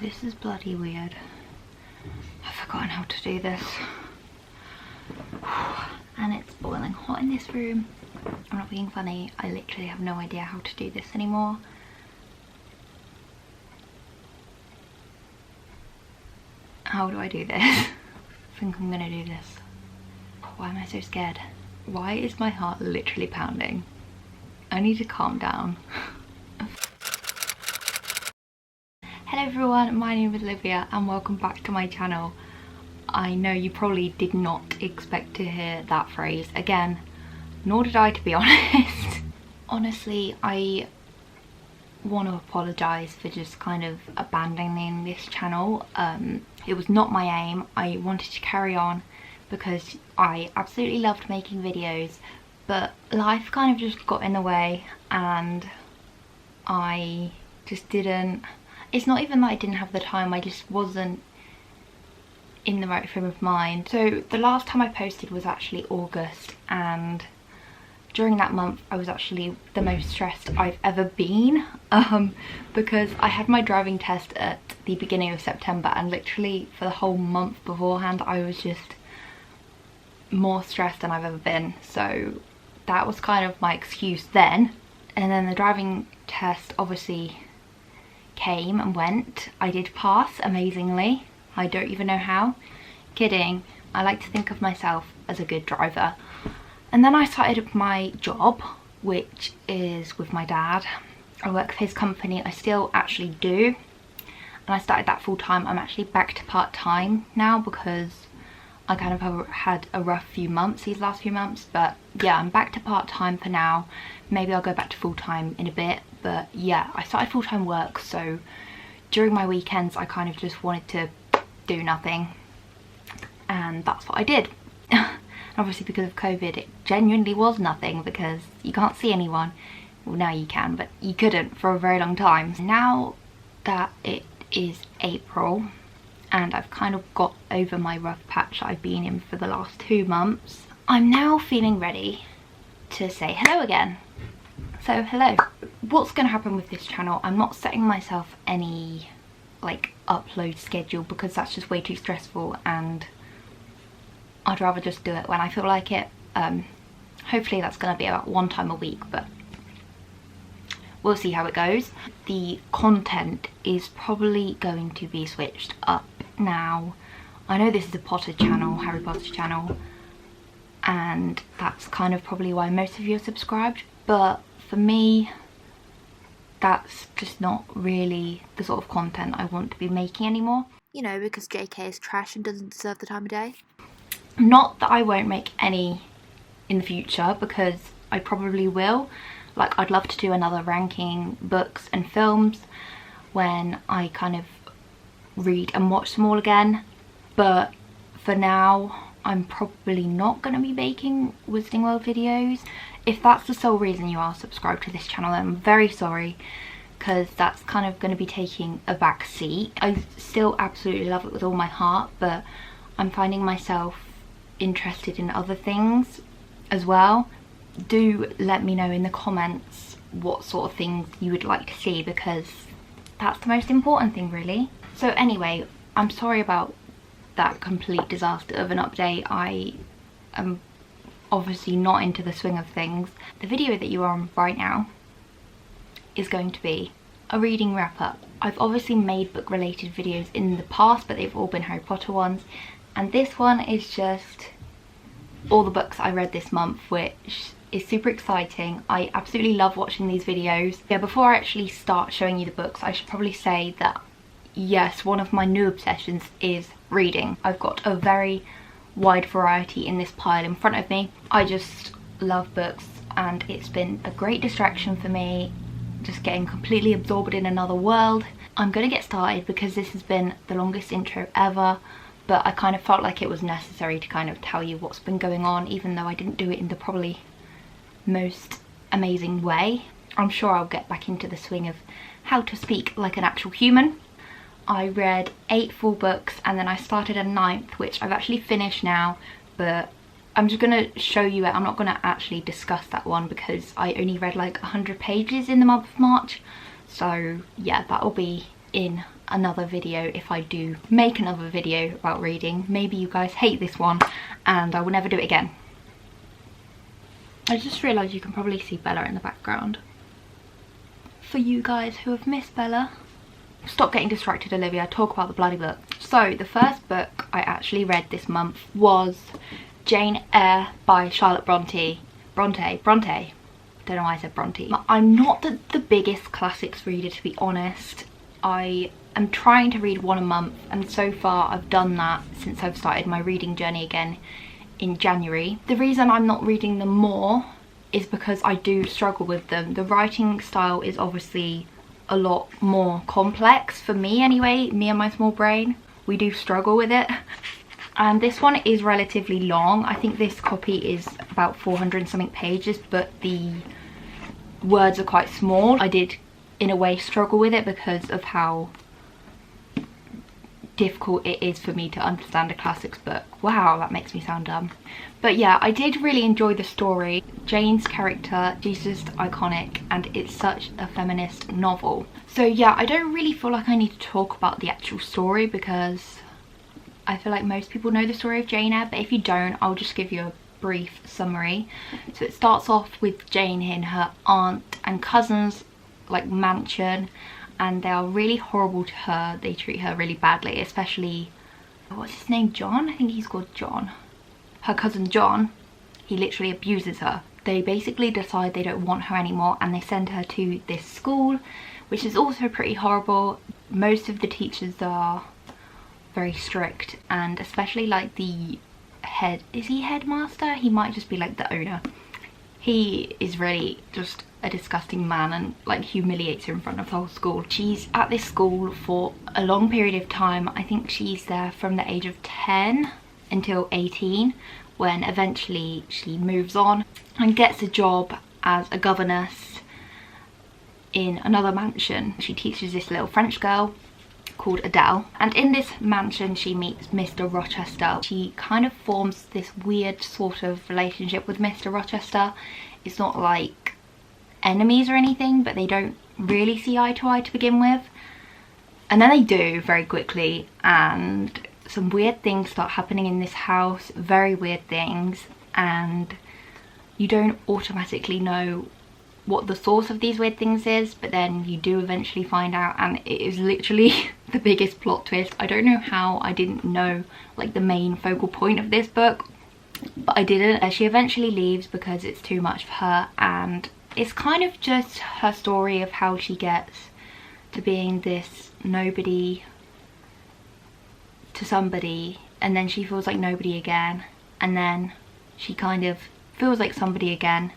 This is bloody weird. I've forgotten how to do this. And it's boiling hot in this room. I'm not being funny, I literally have no idea how to do this anymore. How do I do this? I think I'm gonna do this. Why am I so scared? Why is my heart literally pounding? I need to calm down. Hello everyone, my name is Olivia and welcome back to my channel. I know you probably did not expect to hear that phrase again, nor did I, to be honest. Honestly, I want to apologise for just kind of abandoning this channel. It was not my aim. I wanted to carry on because I absolutely loved making videos, but life kind of just got in the way and I just didn't. It's not even that I didn't have the time, I just wasn't in the right frame of mind. So the last time I posted was actually August, and during that month I was actually the most stressed I've ever been, because I had my driving test at the beginning of September, and literally for the whole month beforehand I was just more stressed than I've ever been. So that was kind of my excuse then. And then the driving test obviously came and went. I did pass amazingly. I don't even know how. Kidding. I like to think of myself as a good driver. And then I started my job, which is with my dad. I work for his company. I still actually do. And I started that full time. I'm actually back to part time now because I kind of have had a rough few months these last few months. But yeah, I'm back to part time for now. Maybe I'll go back to full time in a bit. But yeah, I started full time work. So during my weekends, I kind of just wanted to do nothing. And that's what I did. Obviously because of COVID it genuinely was nothing because you can't see anyone. Well, now you can, but you couldn't for a very long time. Now that it is April and I've kind of got over my rough patch I've been in for the last 2 months, I'm now feeling ready to say hello again. So hello. What's going to happen with this channel? I'm not setting myself any like upload schedule because that's just way too stressful and I'd rather just do it when I feel like it. Hopefully that's going to be about 1 time a week, but we'll see how it goes. The content is probably going to be switched up now. I know this is a Potter channel, Harry Potter channel, and that's kind of probably why most of you are subscribed, but for me that's just not really the sort of content I want to be making anymore. You know, because JK is trash and doesn't deserve the time of day. Not that I won't make any in the future, because I probably will. Like, I'd love to do another ranking books and films when I kind of read and watch them all again. But for now, I'm probably not going to be making Wizarding World videos. If that's the sole reason you are subscribed to this channel, then I'm very sorry, because that's kind of going to be taking a back seat. I still absolutely love it with all my heart, but I'm finding myself interested in other things as well. Do let me know in the comments what sort of things you would like to see, because that's the most important thing, really. So anyway, I'm sorry about that complete disaster of an update. I am obviously not into the swing of things. The video that you are on right now is going to be a reading wrap up. I've obviously made book related videos in the past, but they've all been Harry Potter ones, and this one is just all the books I read this month, which is super exciting. I absolutely love watching these videos. Yeah, before I actually start showing you the books, I should probably say that yes, one of my new obsessions is reading. I've got a very wide variety in this pile in front of me. I just love books and it's been a great distraction for me, just getting completely absorbed in another world. I'm gonna get started because this has been the longest intro ever, but I kind of felt like it was necessary to kind of tell you what's been going on, even though I didn't do it in the probably most amazing way. I'm sure I'll get back into the swing of how to speak like an actual human. I read 8 full books and then I started a 9th, which I've actually finished now, but I'm just gonna show you it. I'm not gonna actually discuss that one because I only read like 100 pages in the month of March. So yeah, that'll be in another video if I do make another video about reading. Maybe you guys hate this one and I will never do it again. I just realised you can probably see Bella in the background. For you guys who have missed Bella, stop getting distracted, Olivia, talk about the bloody book. So the first book I actually read this month was Jane Eyre by Charlotte Bronte. Bronte. Don't know why I said Bronte. I'm not the biggest classics reader, to be honest. I am trying to read one a month, and so far I've done that since I've started my reading journey again in January. The reason I'm not reading them more is because I do struggle with them. The writing style is obviously a lot more complex for me anyway. Me and my small brain, we do struggle with it. And this one is relatively long. I think this copy is about 400 and something pages, but the words are quite small. I did in a way struggle with it because of how difficult it is for me to understand a classics book. Wow, that makes me sound dumb. But yeah, I did really enjoy the story. Jane's character, she's just iconic, and it's such a feminist novel. So yeah, I don't really feel like I need to talk about the actual story because I feel like most people know the story of Jane Eyre, but if you don't, I'll just give you a brief summary. So it starts off with Jane in her aunt and cousin's like mansion, and they are really horrible to her. They treat her really badly, especially, what's his name, John? I think he's called John. Her cousin John, he literally abuses her. They basically decide they don't want her anymore and they send her to this school, which is also pretty horrible. Most of the teachers are very strict, and especially like the head, is he headmaster? He might just be like the owner. He is really just a disgusting man and like humiliates her in front of the whole school. She's at this school for a long period of time. I think she's there from the age of 10 until 18, when eventually she moves on and gets a job as a governess in another mansion. She teaches this little French girl called Adele, and in this mansion she meets Mr. Rochester. She kind of forms this weird sort of relationship with Mr. Rochester. It's not like enemies or anything, but they don't really see eye to eye to begin with, and then they do very quickly, and some weird things start happening in this house, very weird things, and you don't automatically know what the source of these weird things is, but then you do eventually find out, and it is literally the biggest plot twist. I don't know how I didn't know like the main focal point of this book, but I didn't. She eventually leaves because it's too much for her, and it's kind of just her story of how she gets to being this nobody to somebody, and then she feels like nobody again, and then she kind of feels like somebody again.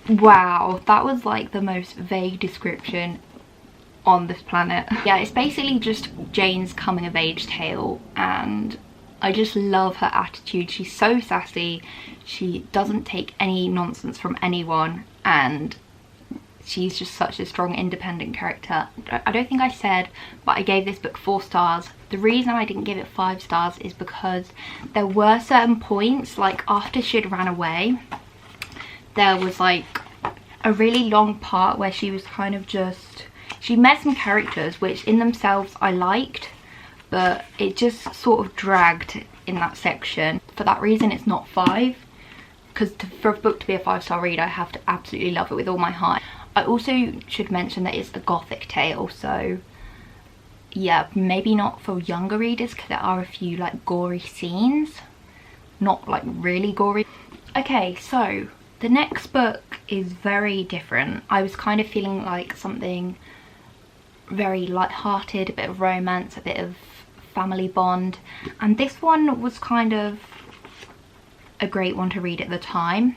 Wow, that was like the most vague description on this planet. Yeah, it's basically just Jane's coming of age tale, and I just love her attitude. She's so sassy, she doesn't take any nonsense from anyone, and she's just such a strong independent character. I don't think I said, but I gave this book 4 stars. The reason I didn't give it 5 stars is because there were certain points, like after she'd ran away, there was like a really long part where she was kind of just, she met some characters which in themselves I liked, but it just sort of dragged in that section. For that reason it's not 5, because for a book to be a 5-star read I have to absolutely love it with all my heart. I also should mention that it's a gothic tale, so yeah, maybe not for younger readers because there are a few like gory scenes, not like really gory. Okay, so the next book is very different. I was kind of feeling like something very light-hearted, a bit of romance, a bit of family bond, and this one was kind of a great one to read at the time,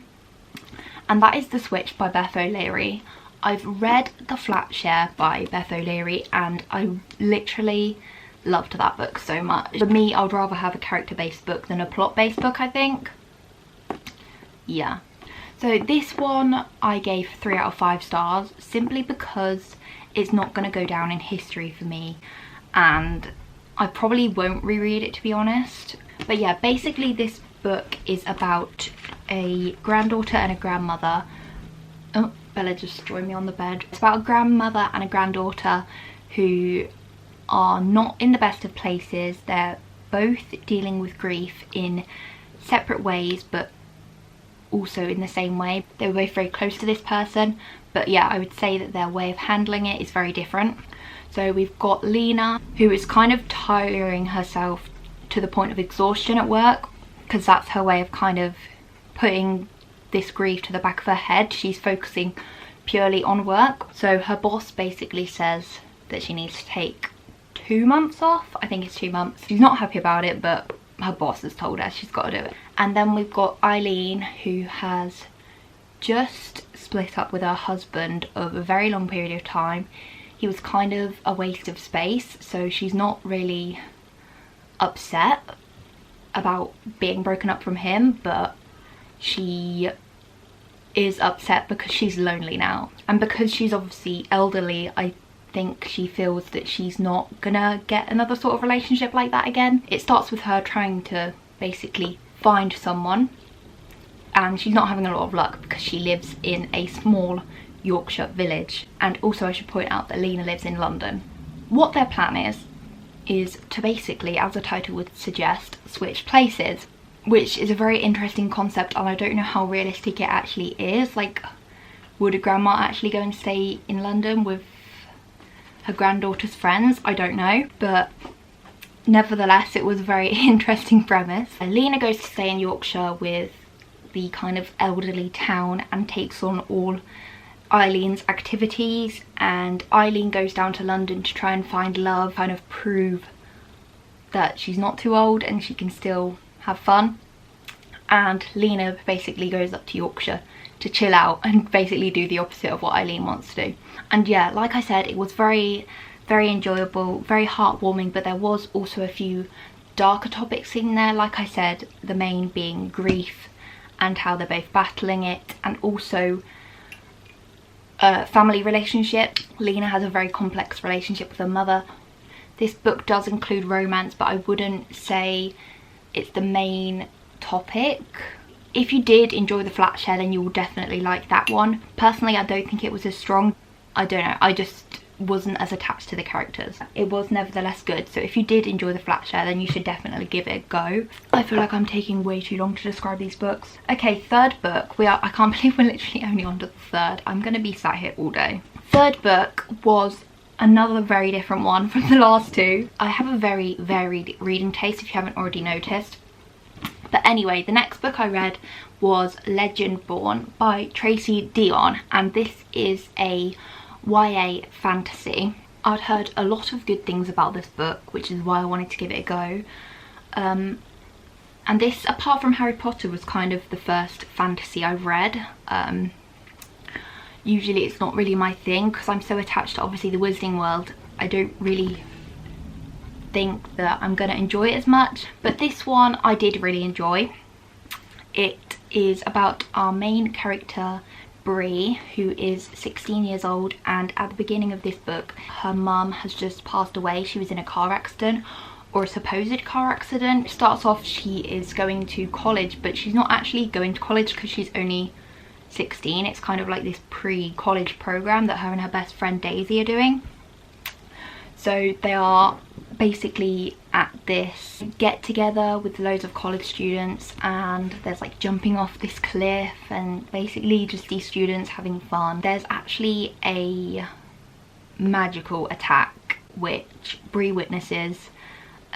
and that is The Switch by Beth O'Leary. I've read The Flat Share by Beth O'Leary and I literally loved that book so much. For me, I would rather have a character-based book than a plot-based book, I think. Yeah. So this one I gave 3 out of 5 stars simply because it's not going to go down in history for me, and I probably won't reread it, to be honest. But yeah, basically this book is about a granddaughter and a grandmother. Oh, Bella just joined me on the bed. It's about a grandmother and a granddaughter who are not in the best of places. They're both dealing with grief in separate ways, but also in the same way. They were both very close to this person, but yeah, I would say that their way of handling it is very different. So we've got Lena, who is kind of tiring herself to the point of exhaustion at work, because that's her way of kind of putting this grief to the back of her head. She's focusing purely on work. So her boss basically says that she needs to take 2 months off. I think it's 2 months. She's not happy about it, but her boss has told her she's got to do it. And then we've got Eileen, who has just split up with her husband of a very long period of time. He was kind of a waste of space, so she's not really upset about being broken up from him, but she is upset because she's lonely now. And because she's obviously elderly, I think she feels that she's not gonna get another sort of relationship like that again. It starts with her trying to basically find someone, and she's not having a lot of luck because she lives in a small Yorkshire village. And also I should point out that Lena lives in London. What their plan is to basically, as the title would suggest, switch places, which is a very interesting concept, and I don't know how realistic it actually is. Like, would a grandma actually go and stay in London with her granddaughter's friends? I don't know, but nevertheless it was a very interesting premise. Lena goes to stay in Yorkshire with the kind of elderly town and takes on all Eileen's activities, and Eileen goes down to London to try and find love, kind of prove that she's not too old and she can still have fun. And Lena basically goes up to Yorkshire to chill out and basically do the opposite of what Eileen wants to do. And yeah, like I said, it was very enjoyable, very heartwarming, but there was also a few darker topics in there. Like I said, the main being grief and how they're both battling it, and also family relationship. Lena has a very complex relationship with her mother. This book does include romance, but I wouldn't say it's the main topic. If you did enjoy The Flat Share, then you will definitely like that one. Personally, I don't think it was as strong. I don't know, I just wasn't as attached to the characters. It was nevertheless good, so if you did enjoy The Flat Share, then you should definitely give it a go. I feel like I'm taking way too long to describe these books. Okay, third book. I can't believe we're literally only on to the third. I'm gonna be sat here all day. Third book was another very different one from the last two. I have a very varied reading taste, if you haven't already noticed. But anyway, the next book I read was Legendborn by Tracy Deonn, and this is a YA fantasy. I'd heard a lot of good things about this book, which is why I wanted to give it a go. And this, apart from Harry Potter, was kind of the first fantasy I've read. Usually it's not really my thing because I'm so attached to obviously the Wizarding World. I don't really think that I'm gonna enjoy it as much, but this one I did really enjoy. It is about our main character Bree, who is 16 years old, and at the beginning of this book her mum has just passed away. She was in a car accident, or a supposed car accident. It starts off she is going to college, but she's not actually going to college because she's only 16. It's kind of like this pre-college program that her and her best friend Daisy are doing. So they are basically at this get together with loads of college students, and there's like jumping off this cliff and basically just these students having fun. There's actually a magical attack which Bree witnesses.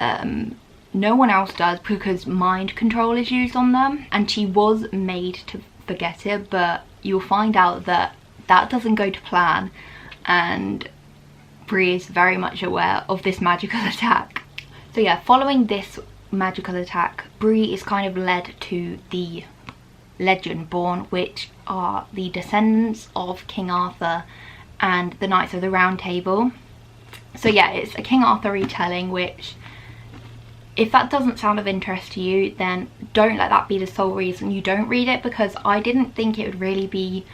No one else does because mind control is used on them, and she was made to forget it, but you'll find out that that doesn't go to plan, and Bree is very much aware of this magical attack. So yeah, following this magical attack, Bree is kind of led to the Legendborn, which are the descendants of King Arthur and the Knights of the Round Table. So yeah, it's a King Arthur retelling, which, if that doesn't sound of interest to you, then don't let that be the sole reason you don't read it, because I didn't think it would really be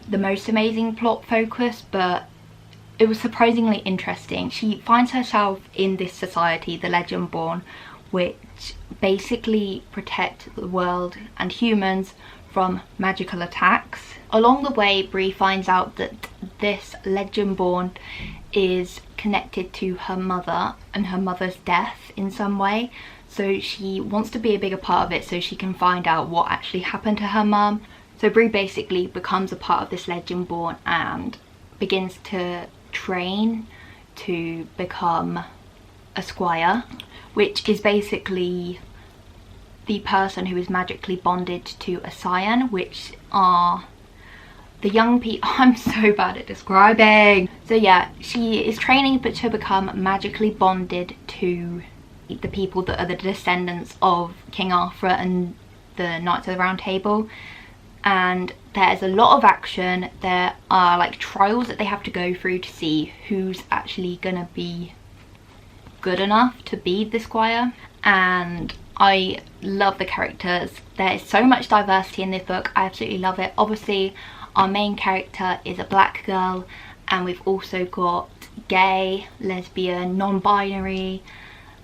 the most amazing plot focus, but it was surprisingly interesting. She finds herself in this society, the Legendborn, which basically protect the world and humans from magical attacks. Along the way, Bree finds out that this Legendborn is connected to her mother and her mother's death in some way. So she wants to be a bigger part of it so she can find out what actually happened to her mum. So Bree basically becomes a part of this Legendborn and begins to train to become a squire, which is basically the person who is magically bonded to a scion, which are the young people. I'm so bad at describing. So yeah, she is training but to become magically bonded to the people that are the descendants of King Arthur and the Knights of the Round Table. And there's a lot of action. There are like trials that they have to go through to see who's actually gonna be good enough to be the squire. And I love the characters. There is so much diversity in this book. I absolutely love it. Obviously our main character is a black girl, and we've also got gay, lesbian, non-binary,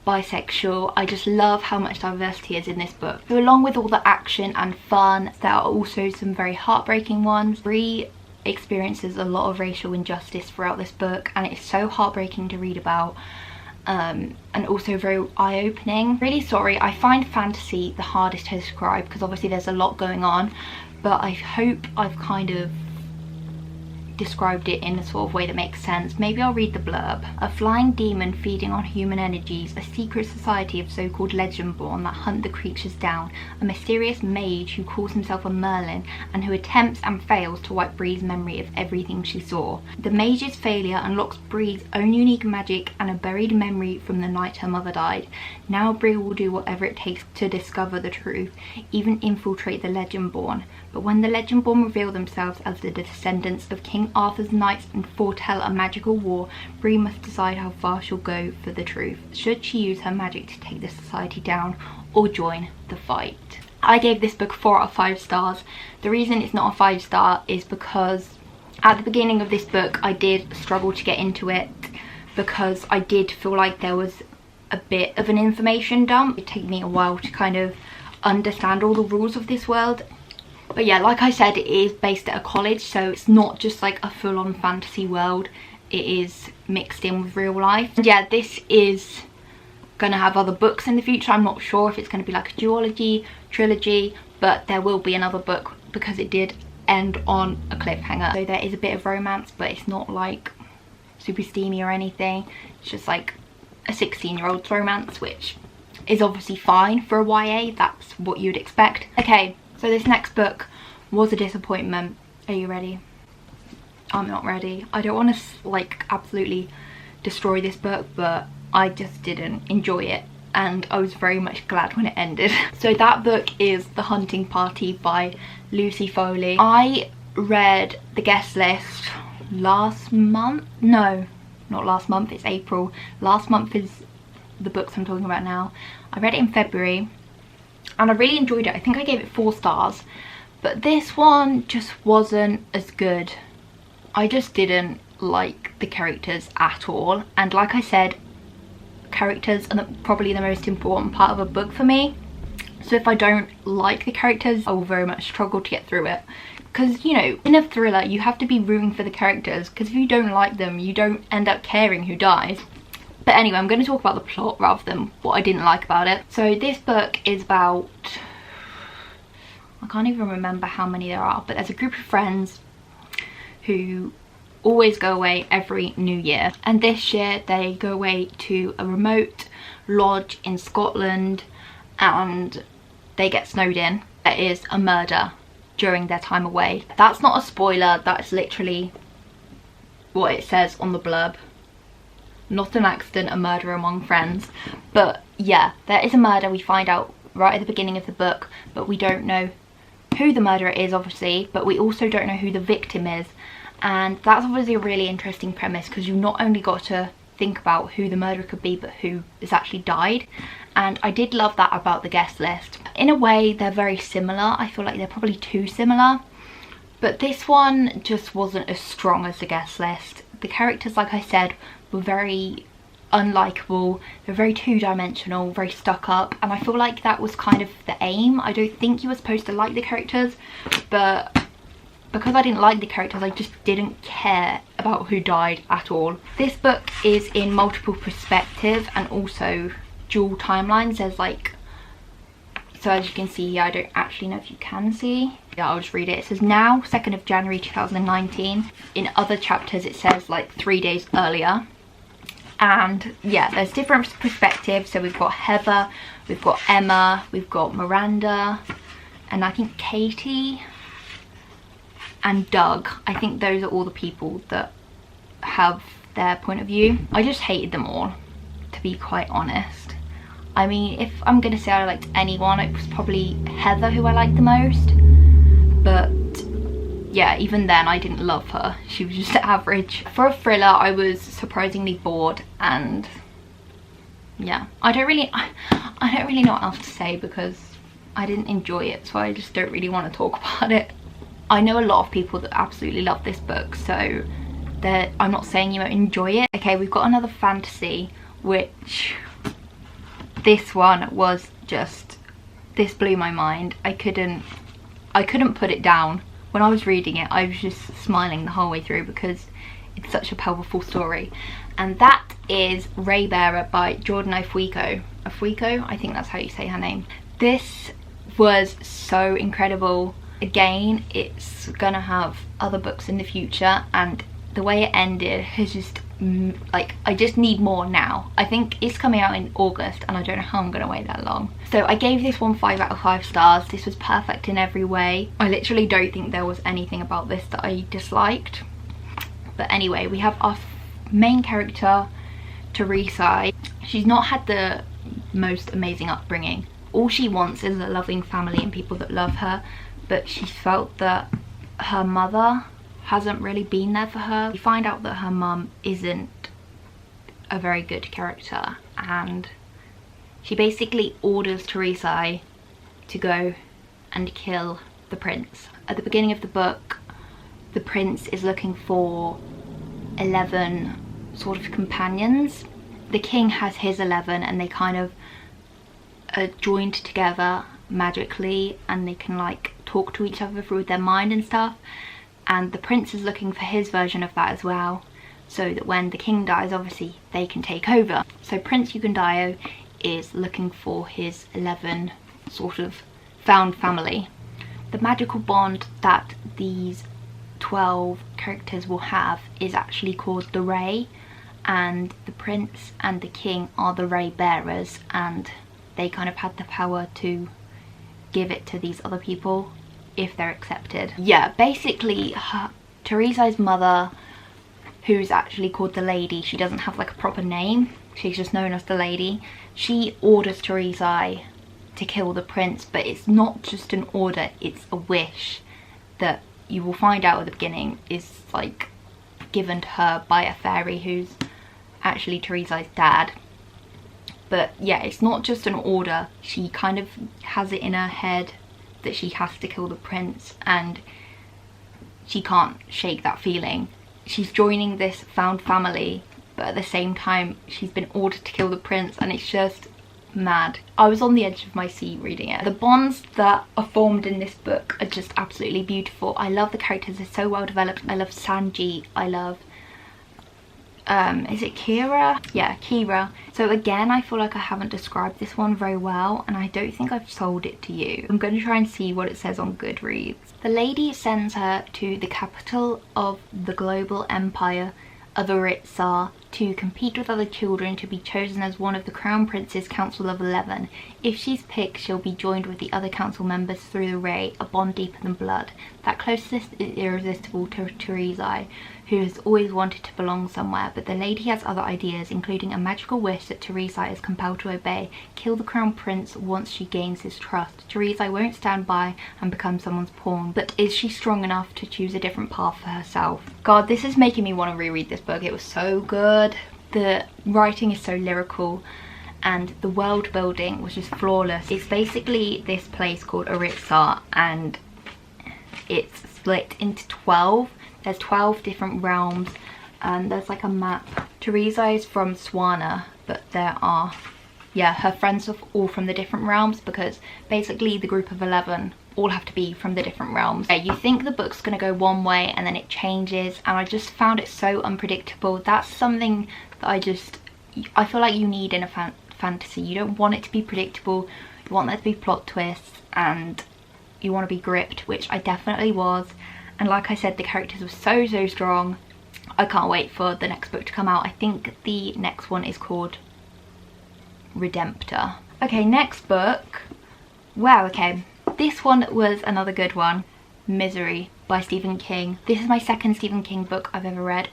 bisexual. I just love how much diversity is in this book. So along with all the action and fun, there are also some very heartbreaking ones. Bree experiences a lot of racial injustice throughout this book, and it's so heartbreaking to read about. And also very eye-opening. Really sorry, I find fantasy the hardest to describe because obviously there's a lot going on, but I hope I've kind of described it in a sort of way that makes sense. Maybe I'll read the blurb. A flying demon feeding on human energies, a secret society of so-called Legendborn that hunt the creatures down, a mysterious mage who calls himself a Merlin and who attempts and fails to wipe Bree's memory of everything she saw. The mage's failure unlocks Bree's own unique magic and a buried memory from the night her mother died. Now Bree will do whatever it takes to discover the truth, even infiltrate the Legendborn. But when the Legendborn reveal themselves as the descendants of King Arthur's knights and foretell a magical war, Bree must decide how far she'll go for the truth. Should she use her magic to take the society down or join the fight? I gave this book 4 out of 5 stars. The reason it's not a 5-star is because at the beginning of this book I did struggle to get into it because I did feel like there was a bit of an information dump. It took me a while to kind of understand all the rules of this world. But yeah, like I said, it is based at a college, so it's not just like a full-on fantasy world. It is mixed in with real life. And yeah, this is gonna have other books in the future. I'm not sure if it's gonna be like a duology, trilogy, but there will be another book because it did end on a cliffhanger. So there is a bit of romance, but it's not like super steamy or anything. It's just like a 16-year-old's romance, which is obviously fine for a YA. That's what you'd expect. Okay. So this next book was a disappointment. Are you ready? I'm not ready. I don't want to like absolutely destroy this book, but I just didn't enjoy it and I was very much glad when it ended. So that book is The Hunting Party by Lucy Foley. I read The Guest List last month. No, not last month, it's April. Last month is the books I'm talking about now. I read it in February and I really enjoyed it. I think I gave it 4 stars, but this one just wasn't as good. I just didn't like the characters at all, and like I said, characters are probably the most important part of a book for me. So if I don't like the characters, I will very much struggle to get through it. Because, you know, in a thriller you have to be rooting for the characters, because if you don't like them you don't end up caring who dies. But anyway, I'm going to talk about the plot rather than what I didn't like about it. So this book is about, I can't even remember how many there are, but there's a group of friends who always go away every New Year. And this year they go away to a remote lodge in Scotland and they get snowed in. There is a murder during their time away. That's not a spoiler, that's literally what it says on the blurb. Not an accident, a murder among friends. But yeah, there is a murder. We find out right at the beginning of the book, but we don't know who the murderer is, obviously, but we also don't know who the victim is. And that's obviously a really interesting premise, because you've not only got to think about who the murderer could be, but who has actually died. And I did love that about The Guest List. In a way, they're very similar. I feel like they're probably too similar, but this one just wasn't as strong as The Guest List. The characters, like I said, were very unlikable. They're very two-dimensional, very stuck up, and I feel like that was kind of the aim. I don't think you were supposed to like the characters, but because I didn't like the characters, I just didn't care about who died at all. This book is in multiple perspectives and also dual timelines. There's like, so as you can see here, I don't actually know if you can see. Yeah, I'll just read it. It says now, 2nd of January 2019. In other chapters it says like 3 days earlier. And yeah, there's different perspectives. So we've got Heather, we've got Emma, we've got Miranda, and I think Katie and Doug. I think those are all the people that have their point of view. I just hated them all, to be quite honest. I mean, if I'm gonna say I liked anyone, it was probably Heather who I liked the most. But yeah, even then I didn't love her. She was just average. For a thriller, I was surprisingly bored, and yeah, I don't really know what else to say because I didn't enjoy it, so I just don't really want to talk about it. I know a lot of people that absolutely love this book, so I'm not saying you won't enjoy it. Okay, we've got another fantasy, which this one was just, this blew my mind. I couldn't put it down. When I was reading it, I was just smiling the whole way through because it's such a powerful story. And that is Raybearer by Jordan Ofuiko. Ofuiko? I think that's how you say her name. This was so incredible. Again, it's gonna have other books in the future, and the way it ended has just, like, I just need more now. I think it's coming out in August and I don't know how I'm gonna wait that long. So I gave this one 5 out of 5 stars. This was perfect in every way. I literally don't think there was anything about this that I disliked. But anyway, we have our main character, Teresa. She's not had the most amazing upbringing. All she wants is a loving family and people that love her, but she felt that her mother hasn't really been there for her. We find out that her mum isn't a very good character, and she basically orders Teresa to go and kill the prince. At the beginning of the book, the prince is looking for 11 sort of companions. The king has his 11, and they kind of are joined together magically, and they can like talk to each other through their mind and stuff. And the prince is looking for his version of that as well, so that when the king dies, obviously they can take over. So Prince Ugandayo is looking for his 11 sort of found family. The magical bond that these 12 characters will have is actually called the Ray, and the prince and the king are the Ray bearers, and they kind of had the power to give it to these other people if they're accepted. Yeah, basically Teresa's mother, who's actually called the Lady, she doesn't have like a proper name, she's just known as the Lady. She orders Teresa to kill the prince, but it's not just an order, it's a wish that you will find out at the beginning is like given to her by a fairy who's actually Teresa's dad. But yeah, it's not just an order, she kind of has it in her head that she has to kill the prince, and she can't shake that feeling. She's joining this found family, but at the same time she's been ordered to kill the prince, and it's just mad. I was on the edge of my seat reading it. The bonds that are formed in this book are just absolutely beautiful. I love the characters, they're so well developed. I love Sanji, I love is it Kira? Yeah, Kira. So again, I feel like I haven't described this one very well, and I don't think I've sold it to you. I'm going to try and see what it says on Goodreads. The lady sends her to the capital of the global empire of Eyre to compete with other children to be chosen as one of the Crown Prince's Council of 11. If she's picked, she'll be joined with the other council members through the Ray, a bond deeper than blood. That closeness is irresistible to Teresa, who has always wanted to belong somewhere, but the lady has other ideas, including a magical wish that Teresa is compelled to obey. Kill the Crown Prince once she gains his trust. Teresa won't stand by and become someone's pawn, but is she strong enough to choose a different path for herself? God, this is making me want to reread this book. It was so good. The writing is so lyrical, and the world building was just flawless. It's basically this place called Eyre, and it's split into 12. There's 12 different realms, and there's like a map Teresa is from Swana, but there are, yeah, her friends are all from the different realms, because basically the group of 11 all have to be from the different realms. Yeah, you think the book's gonna go one way and then it changes, and I just found it so unpredictable. That's something that I feel like you need in a fantasy. You don't want it to be predictable, you want there to be plot twists, and you want to be gripped, which I definitely was. And like I said, the characters were so strong. I can't wait for the next book to come out. I think the next one is called Redemptor. Okay, next book. Wow, okay. This one was another good one. Misery by Stephen King. This is my second Stephen King book I've ever read.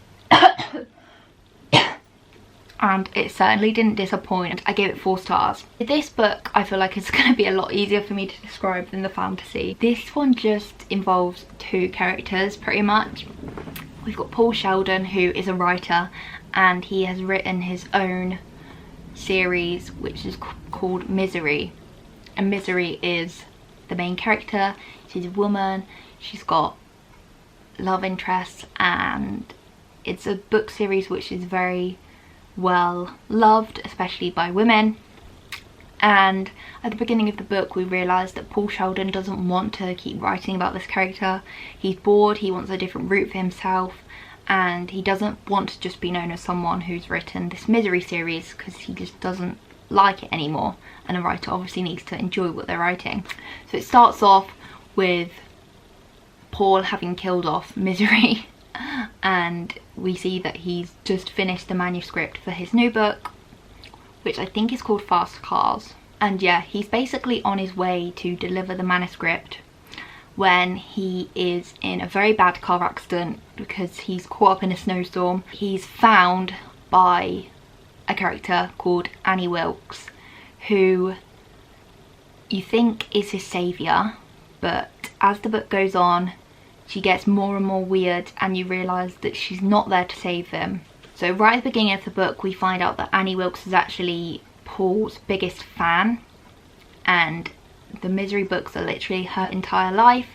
And it certainly didn't disappoint. I gave it 4 stars. This book I feel like it's going to be a lot easier for me to describe than the fantasy. This one just involves 2 characters pretty much. We've got Paul Sheldon, who is a writer, and he has written his own series which is called Misery. And Misery is the main character. She's a woman, she's got love interests, and it's a book series which is very well loved, especially by women. And at the beginning of the book we realise that Paul Sheldon doesn't want to keep writing about this character. He's bored, he wants a different route for himself, and he doesn't want to just be known as someone who's written this Misery series, because he just doesn't like it anymore, and a writer obviously needs to enjoy what they're writing. So it starts off with Paul having killed off Misery and we see that he's just finished the manuscript for his new book, which I think is called Fast Cars. And yeah, he's basically on his way to deliver the manuscript when he is in a very bad car accident because he's caught up in a snowstorm. He's found by a character called Annie Wilkes, who you think is his saviour, but as the book goes on she gets more and more weird, and you realise that she's not there to save him. So right at the beginning of the book we find out that Annie Wilkes is actually Paul's biggest fan, and the Misery books are literally her entire life.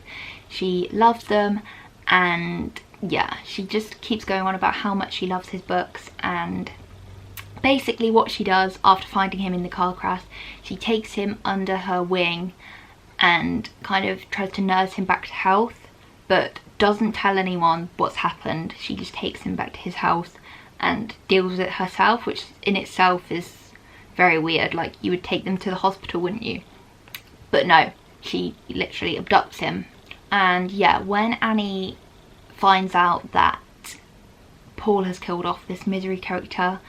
She loves them, and yeah, she just keeps going on about how much she loves his books. And basically what she does after finding him in the car crash, she takes him under her wing and kind of tries to nurse him back to health, but doesn't tell anyone what's happened. She just takes him back to his house and deals with it herself, which in itself is very weird. Like, you would take them to the hospital, wouldn't you? But no, she literally abducts him. And yeah, when Annie finds out that Paul has killed off this Misery character,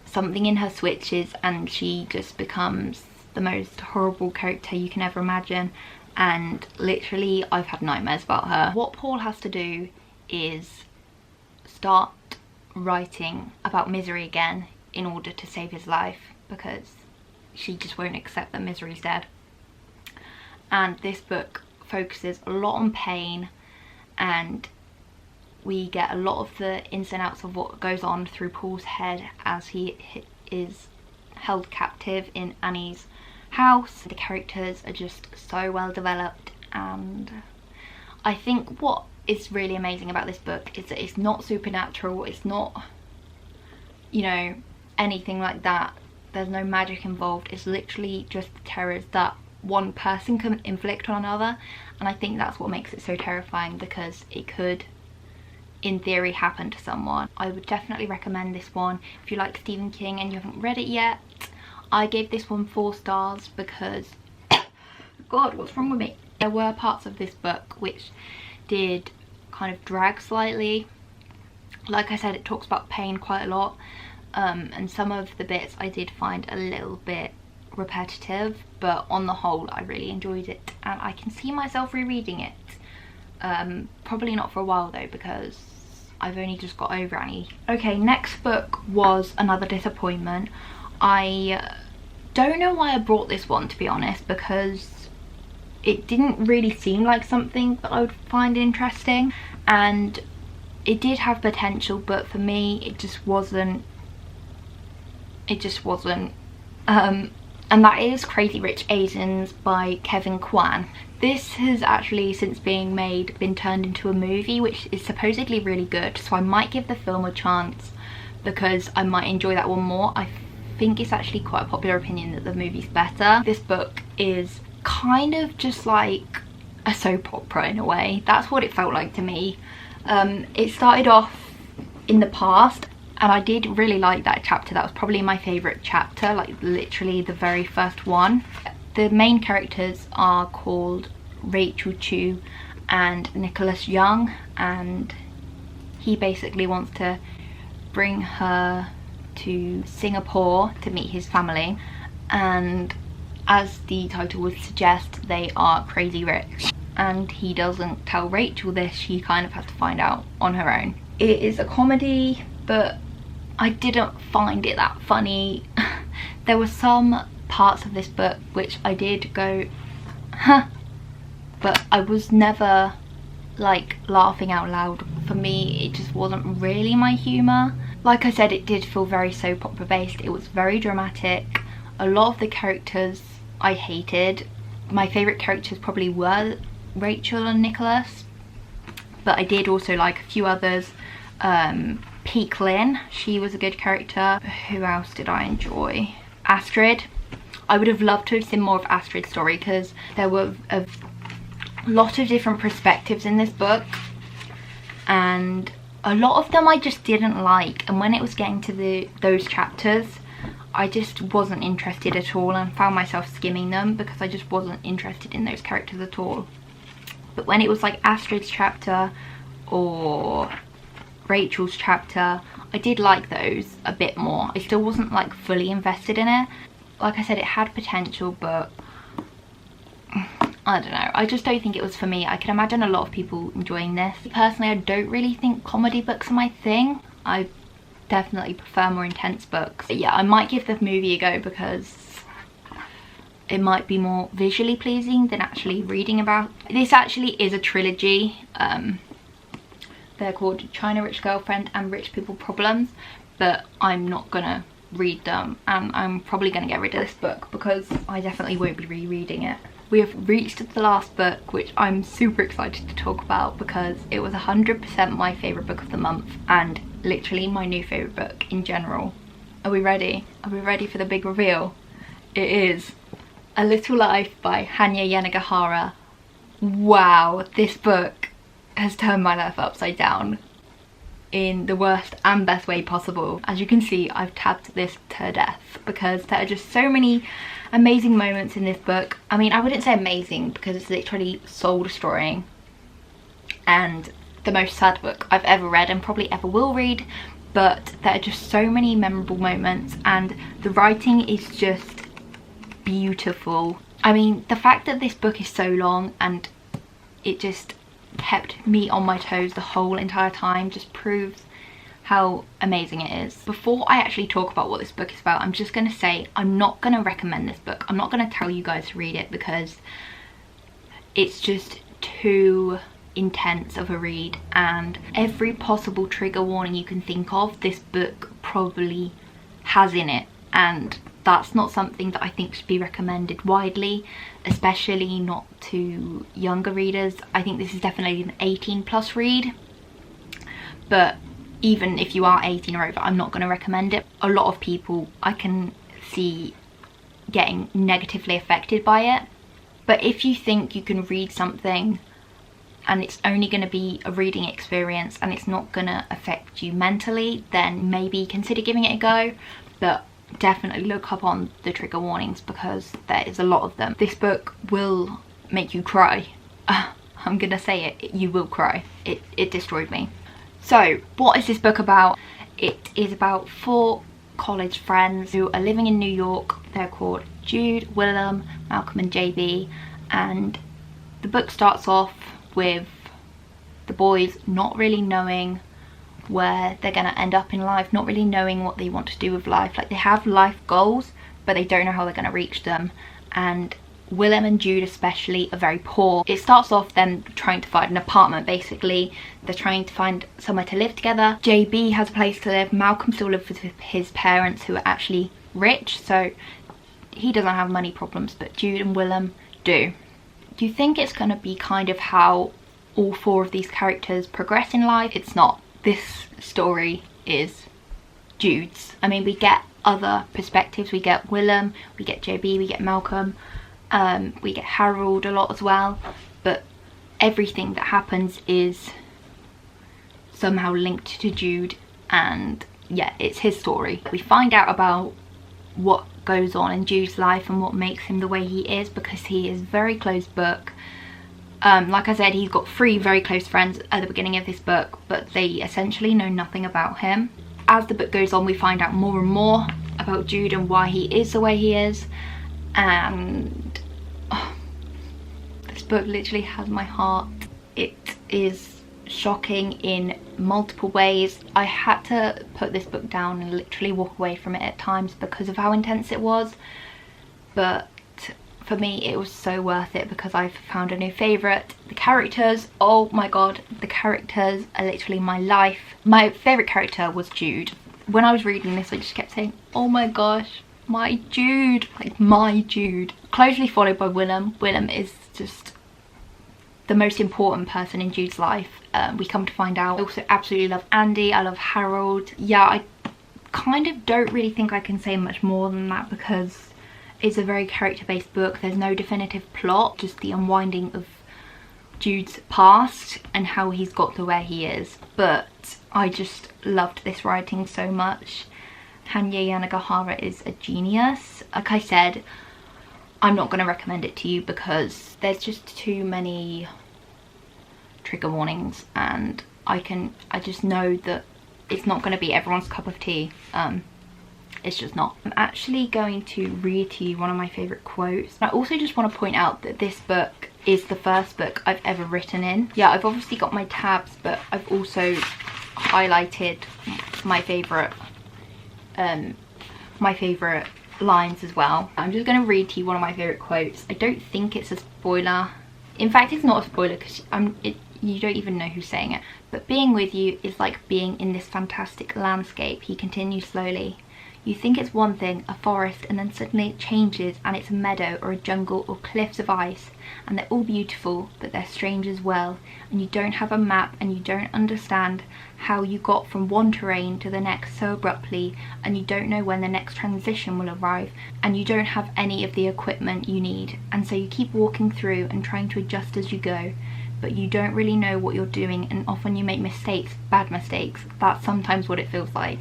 something in her switches and she just becomes the most horrible character you can ever imagine. And literally I've had nightmares about her. What Paul has to do is start writing about Misery again in order to save his life, because she just won't accept that Misery's dead. And this book focuses a lot on pain, and we get a lot of the ins and outs of what goes on through Paul's head as he is held captive in Annie's house. The characters are just so well developed, and I think what is really amazing about this book is that it's not supernatural, it's not, you know, anything like that. There's no magic involved. It's literally just the terrors that one person can inflict on another, and I think that's what makes it so terrifying, because it could in theory happen to someone. I would definitely recommend this one if you like Stephen King and you haven't read it yet. I gave this one 4 stars because God, what's wrong with me? There were parts of this book which did kind of drag slightly. Like I said, it talks about pain quite a lot, and some of the bits I did find a little bit repetitive, but on the whole I really enjoyed it, and I can see myself rereading it. Probably not for a while though, because I've only just got over Annie. Okay, next book was another disappointment. I don't know why I brought this one, to be honest, because it didn't really seem like something that I would find interesting, and it did have potential, but for me it just wasn't. And that is Crazy Rich Asians by Kevin Kwan. This has actually, since being made, been turned into a movie which is supposedly really good, so I might give the film a chance, because I might enjoy that one more. I think it's actually quite a popular opinion that the movie's better. This book is kind of just like a soap opera in a way. That's what it felt like to me. It started off in the past, and I did really like that chapter. That was probably my favourite chapter, like literally the very first one. The main characters are called Rachel Chu and Nicholas Young, and he basically wants to bring her to Singapore to meet his family, and as the title would suggest, they are crazy rich, and he doesn't tell Rachel this. She kind of has to find out on her own. It is a comedy, but I didn't find it that funny. There were some parts of this book which I did go huh, but I was never like laughing out loud. For me, it just wasn't really my humour. Like I said, it did feel very soap opera based. It was very dramatic. A lot of the characters I hated. My favourite characters probably were Rachel and Nicholas, but I did also like a few others. Peek Lynn, she was a good character. Who else did I enjoy? Astrid. I would have loved to have seen more of Astrid's story, because there were a lot of different perspectives in this book, and a lot of them I just didn't like, and when it was getting to those chapters, I just wasn't interested at all, and found myself skimming them because I just wasn't interested in those characters at all. But when it was like Astrid's chapter or Rachel's chapter, I did like those a bit more. I still wasn't like fully invested in it. Like I said, it had potential, but I don't know. I just don't think it was for me. I can imagine a lot of people enjoying this. Personally, I don't really think comedy books are my thing. I definitely prefer more intense books. But yeah, I might give the movie a go because it might be more visually pleasing than actually reading about. This actually is a trilogy. They're called China Rich Girlfriend and Rich People Problems, but I'm not gonna read them, and I'm probably gonna get rid of this book because I definitely won't be rereading it. We have reached the last book, which I'm super excited to talk about because it was 100% my favourite book of the month, and literally my new favourite book in general. Are we ready? Are we ready for the big reveal? It is A Little Life by Hanya Yanagihara. Wow, this book has turned my life upside down in the worst and best way possible. As you can see, I've tabbed this to death because there are just so many amazing moments in this book. I mean, I wouldn't say amazing because it's literally soul destroying and the most sad book I've ever read and probably ever will read, but there are just so many memorable moments, and the writing is just beautiful. I mean, the fact that this book is so long and it just kept me on my toes the whole entire time just proves how amazing it is. Before I actually talk about what this book is about, I'm just going to say I'm not going to recommend this book. I'm not going to tell you guys to read it because it's just too intense of a read, and every possible trigger warning you can think of, this book probably has in it, and that's not something that I think should be recommended widely, especially not to younger readers. I think this is definitely an 18+ read, but even if you are 18 or over, I'm not going to recommend it. A lot of people I can see getting negatively affected by it, but if you think you can read something and it's only going to be a reading experience and it's not going to affect you mentally, then maybe consider giving it a go. But definitely look up on the trigger warnings because there is a lot of them. This book will make you cry. I'm gonna say it, you will cry. It destroyed me. So what is this book about? It is about 4 college friends who are living in New York. They're called Jude, Willem, Malcolm and JB, and the book starts off with the boys not really knowing where they're gonna end up in life, not really knowing what they want to do with life. Like, they have life goals but they don't know how they're gonna reach them, and Willem and Jude especially are very poor. It starts off them trying to find an apartment. Basically they're trying to find somewhere to live together. JB has a place to live. Malcolm still lives with his parents who are actually rich, so he doesn't have money problems, but Jude and Willem do. Do you think it's going to be kind of how all 4 of these characters progress in life? It's not. This story is Jude's. I mean, we get other perspectives. We get Willem, we get JB, we get Malcolm, we get Harold a lot as well, but everything that happens is somehow linked to Jude, and yeah, it's his story. We find out about what goes on in Jude's life and what makes him the way he is, because he is very closed book. Like I said, he's got 3 very close friends at the beginning of this book, but they essentially know nothing about him. As the book goes on, we find out more and more about Jude and why he is the way he is, and this book literally has my heart. It is shocking in multiple ways. I had to put this book down and literally walk away from it at times because of how intense it was, but for me it was so worth it because I've found a new favourite. The characters, oh my god, the characters are literally my life. My favourite character was Jude. When I was reading this, I just kept saying, oh my gosh, my Jude, like my Jude. Closely followed by Willem. Willem is just the most important person in Jude's life. We come to find out. I also absolutely love Andy. I love Harold. Yeah, I kind of don't really think I can say much more than that because it's a very character-based book. There's no definitive plot, just the unwinding of Jude's past and how he's got to where he is. But I just loved this writing so much. Hanya Yanagihara is a genius. Like I said, I'm not going to recommend it to you because there's just too many trigger warnings, and I just know that it's not going to be everyone's cup of tea. It's just not. I'm actually going to read to you one of my favourite quotes. I also just want to point out that this book is the first book I've ever written in. Yeah, I've obviously got my tabs, but I've also highlighted my favourite lines as well. I'm just going to read to you one of my favourite quotes. I don't think it's a spoiler. In fact, it's not a spoiler because you don't even know who's saying it. But being with you is like being in this fantastic landscape, he continues slowly. You think it's one thing, a forest, and then suddenly it changes and it's a meadow or a jungle or cliffs of ice, and they're all beautiful, but they're strange as well, and you don't have a map and you don't understand how you got from one terrain to the next so abruptly, and you don't know when the next transition will arrive, and you don't have any of the equipment you need, and so you keep walking through and trying to adjust as you go, but you don't really know what you're doing, and often you make mistakes, bad mistakes. That's sometimes what it feels like.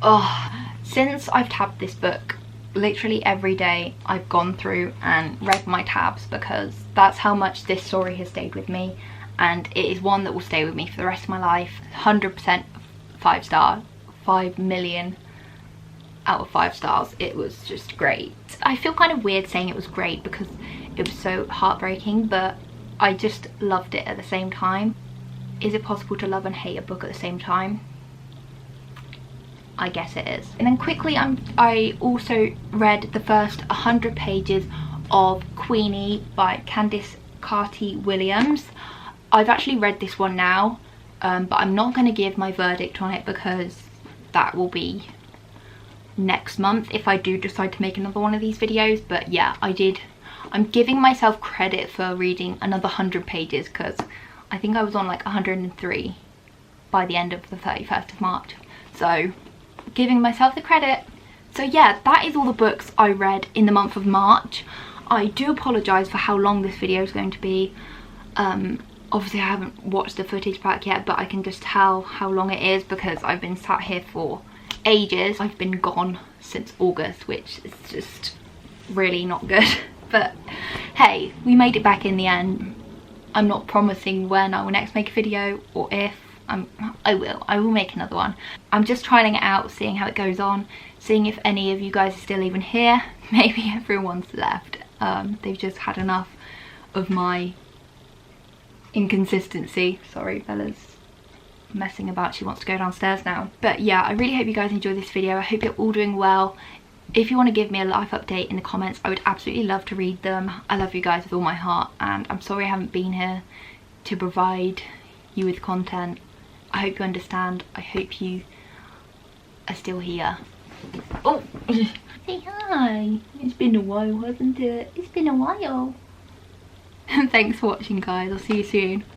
Oh, since I've tabbed this book, literally every day I've gone through and read my tabs because that's how much this story has stayed with me, and it is one that will stay with me for the rest of my life. 100% 5 star, 5 million out of 5 stars. It was just great. I feel kind of weird saying it was great because it was so heartbreaking, but I just loved it at the same time. Is it possible to love and hate a book at the same time? I guess it is. And then quickly, I also read the first 100 pages of Queenie by Candice Carty-Williams. I've actually read this one now, but I'm not going to give my verdict on it because that will be next month if I do decide to make another one of these videos. But yeah, I'm giving myself credit for reading another 100 pages because I think I was on like 103 by the end of the 31st of March. So giving myself the credit. So yeah, that is all the books I read in the month of March. I do apologise for how long this video is going to be. Obviously I haven't watched the footage back yet, but I can just tell how long it is because I've been sat here for ages. I've been gone since August, which is just really not good. But hey, we made it back in the end. I'm not promising when I will next make a video or if. I will make another one. I'm just trying it out, seeing how it goes on, seeing if any of you guys are still even here. Maybe everyone's left. They've just had enough of my inconsistency. Sorry, Bella's messing about. She wants to go downstairs now. But yeah, I really hope you guys enjoyed this video. I hope you're all doing well. If you want to give me a life update in the comments, I would absolutely love to read them. I love you guys with all my heart, and I'm sorry I haven't been here to provide you with content. I hope you understand. I hope you are still here. Oh, say hi. It's been a while, hasn't it? It's been a while. Thanks for watching, guys. I'll see you soon.